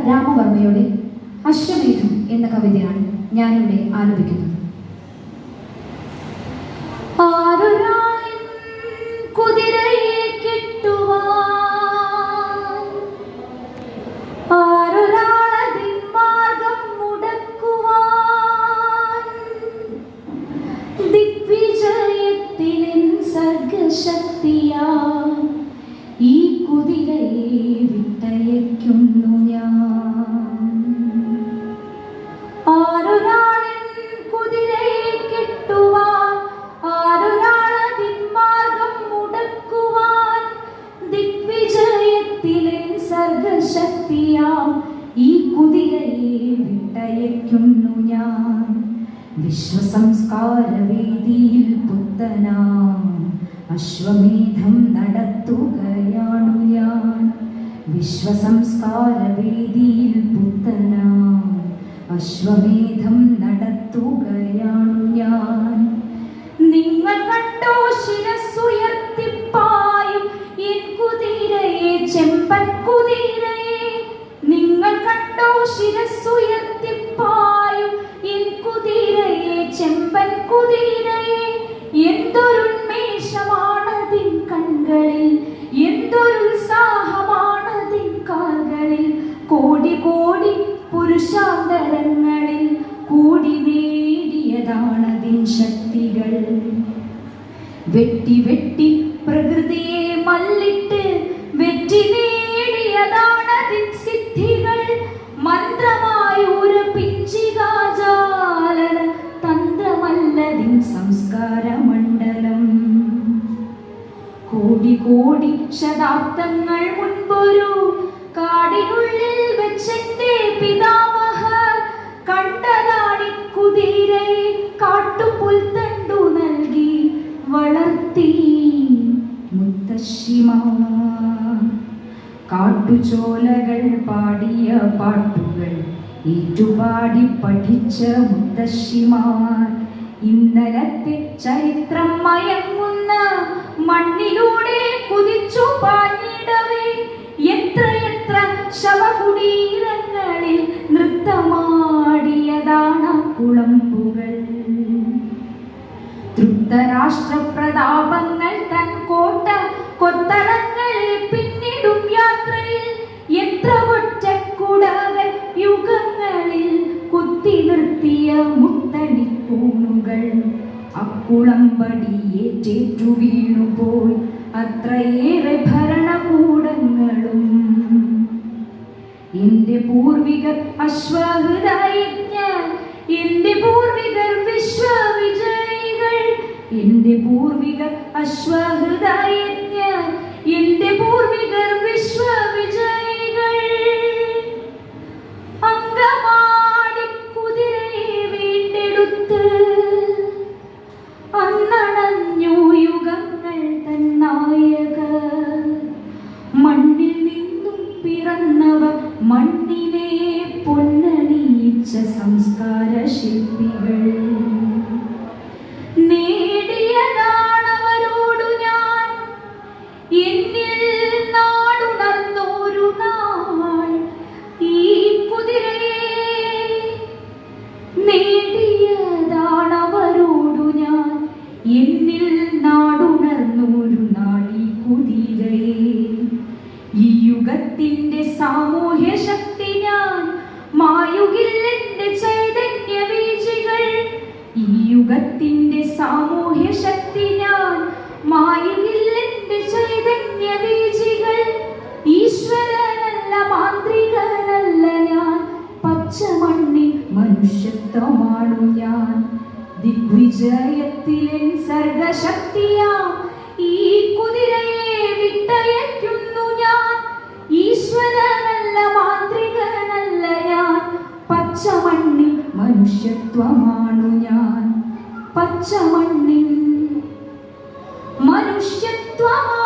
രാമവർമ്മയുടെ അശ്വമേധം എന്ന കവിതയാണ് ഞാനിവിടെ ആലപിക്കുന്നത്. ആരൊരാളിൻ കുതിരയെ കെട്ടുവാൻ, ആരൊരാളതിൻ മാർഗം മുടക്കുവാൻ, ദിഗ്വിജയത്തിൻ സർഗശക്തിയാ ഈ കുതിരയെ വിട്ടയയ്ക്കുന്നു ഞാൻ. ആരൊരാളിൻ കുതിരയെ കെട്ടുവാൻ, ആരൊരാളതിൻ മാർഗം മുടക്കുവാൻ, ദിഗ്വിജയത്തിലെ സർഗശക്തിയാം ഈ കുതിരയെ വിട്ടയയ്ക്കുന്നു ഞാൻ. വിശ്വസംസ്കാര വേദിയിൽ പുത്തനാം അശ്വമേധം നടത്തുകയാണു ഞാൻ. വിശ്വസംസ്കാര വേദിയിൽ പുത്തനാം അശ്വമേധം നടത്തുകയാണു ഞാൻ. നിങ്ങൾ കണ്ടോ ശിരസ്സുയർത്തിപ്പായും എൻ കുതിരയെ, ചെമ്പൻ കുതിരയെ. നിങ്ങൾ കണ്ടോ ശിരസ്സുയർത്തിപ്പായും എൻ കുതിരയെ, ചെമ്പൻ കുതിരയെ. എന്തൊരുന്മേഷമാണതിൻ കണ്ണുകളിൽ, എന്തൊരുത്സാഹമാണതിൻ കാൽകളിൽ. കോടി കോടി പുരുഷാന്തരങ്ങളിൽ കൂടി നേടിയതാണതിൻ ശക്തികൾ. വെട്ടി വെട്ടി പ്രകൃതിയെ മല്ലിട്ട് വെറ്റി നേടിയതാണതിൻ സിദ്ധികൾ. മന്ത്രമായൊരു പിഞ്ചികാജാലന തന്ത്രമല്ലതിൻ സംസ്കാര മണ്ഡലം. കോടി കോടി ശതാബ്ദങ്ങൾ മുൻപൊരു കാടിനുള്ളിൽ വെച്ചെന്റെ പിതാമഹർ കണ്ടതാണി കുതിരയെ. കാട്ടുപുൽത്തണ്ടു നൽകി വളർത്തി മുത്തശ്ശിമാർ. കാട്ടുചോലകൾ പാടിയ പാട്ടുകൾ ഏറ്റുപാടി പഠിച്ച മുത്തശ്ശിമാർ. ഇന്നലത്തെ ചരിത്രം മയങ്ങുന്ന മണ്ണിലൂടെ കുതിച്ചു പാഞ്ഞിടവേ എത്രയെത്ര ശവകുടീരങ്ങളിൽ നൃത്തമാടിയതാണ് കുളമ്പുകൾ. തൃപ്തരാഷ്ട്ര പ്രതാപങ്ങൾ തൻ കോട്ട കൊത്തളങ്ങളെ പിന്നിടും യാത്രയിൽ എത്ര ഒറ്റക്കുടകൾ യുഗങ്ങളിൽ കുത്തി നിർത്തിയ മുത്തണിക്കൂണുകൾ. അക്കുളമ്പടിയേറ്റേറ്റു വീണുപോയി അത്രയേറെ ഭരണകൂടങ്ങളും. എന്റെ പൂർവികർ അശ്വഹൃദയജ്ഞർ, എന്റെ പൂർവികർ വിശ്വവിജയികൾ. എന്റെ പൂർവികർ അശ്വഹൃദയജ്ഞർ, എന്റെ പൂർവികർ വിശ്വവിജയികൾ. അങ്കമാടി കുതിരയെ വീണ്ടെടുത്ത് അന്നണഞ്ഞു യുഗങ്ങൾ തൻ നായകർ. മണ്ണിൽ നിന്നും പിറന്നവർ, മണ്ണിനെ പൊന്നണിയിച്ച സംസ്കാര ശില്പികൾ. നേടിയതാണവരോടു ഞാൻ, എന്നിൽ നാടുണർന്നോരു നാൾ ഈ കുതിരയെ. നേടിയതാണവരോടു ഞാൻ, എന്നിൽ നാടുണർന്നോരു നാൾ ഈ കുതിരയെ. ഈ യുഗത്തിന്റെ സാമൂഹ്യ ശക്തി ഞാൻ മായുകില്ലെന്റെ ചൈതന്യ വീജികൾ. ഈ യുഗത്തിന്റെ സാമൂഹ്യ ശക്തി ഞാൻ മായുകില്ലെന്റെ ചൈതന്യ വീജികൾ. ഈശ്വരനല്ല മാന്ത്രികനല്ല ഞാൻ, പച്ചമണ്ണിൽ മനുഷ്യത്വമാണു ഞാൻ. ദിഗ്വിജയത്തിലെ സർഗശക്തിയാ ഈ കുതിരയെ വിട്ടയയ്ക്കുന്നു ഞാൻ. ഈശ്വരനല്ല മാന്ത്രികനല്ല ഞാൻ, പച്ചമണ്ണിൽ മനുഷ്യത്വമാണു ഞാൻ. പച്ചമണ്ണിൽ മനുഷ്യത്വമാ